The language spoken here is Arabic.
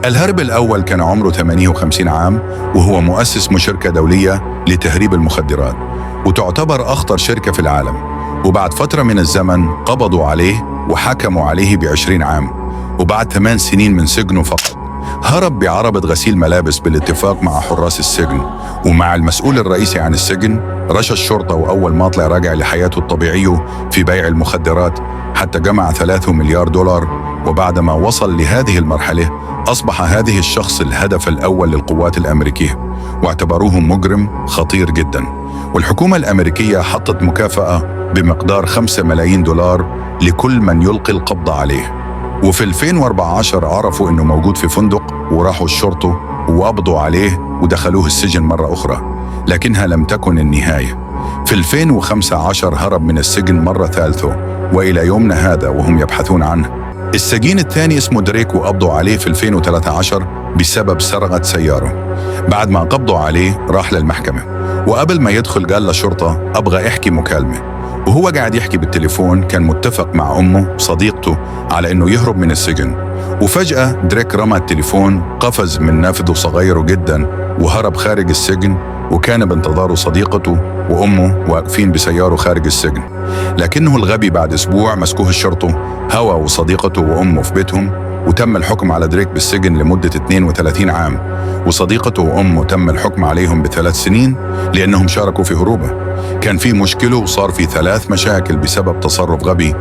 الهرب الأول كان عمره 58 عام، وهو مؤسس شركة دولية لتهريب المخدرات، وتعتبر أخطر شركة في العالم. وبعد فترة من الزمن قبضوا عليه وحكموا عليه ب20 عام، وبعد 8 سنين من سجنه فقط هرب بعربة غسيل ملابس بالاتفاق مع حراس السجن ومع المسؤول الرئيسي عن السجن. رشا الشرطة، وأول ما طلع راجع لحياته الطبيعية في بيع المخدرات حتى جمع 3 مليار دولار. وبعدما وصل لهذه المرحلة أصبح هذه الشخص الهدف الأول للقوات الأمريكية، واعتبروه مجرم خطير جدا. والحكومة الأمريكية حطت مكافأة بمقدار 5 ملايين دولار لكل من يلقي القبض عليه. وفي 2014 عرفوا إنه موجود في فندق، وراحوا الشرطة وقبضوا عليه ودخلوه السجن مرة أخرى، لكنها لم تكن النهاية. في 2015 هرب من السجن مرة ثالثة، وإلى يومنا هذا وهم يبحثون عنه. السجين الثاني اسمه دريك، وقبضوا عليه في 2013 بسبب سرقة سيارة. بعد ما قبضوا عليه راح للمحكمة، وقبل ما يدخل قال للشرطة أبغى أحكي مكالمة. وهو قاعد يحكي بالتليفون كان متفق مع أمه وصديقته على إنه يهرب من السجن. وفجأة دريك رمى التليفون، قفز من نافذه صغيره جدا وهرب خارج السجن. وكان بانتظاره صديقته وأمه واقفين بسياره خارج السجن، لكنه الغبي بعد أسبوع مسكوه الشرطة هو وصديقته وأمه في بيتهم. وتم الحكم على دريك بالسجن لمدة 32 عام، وصديقته وأمه تم الحكم عليهم ب3 سنين لأنهم شاركوا في هروبه. كان في مشكلة وصار في 3 مشاكل بسبب تصرف غبي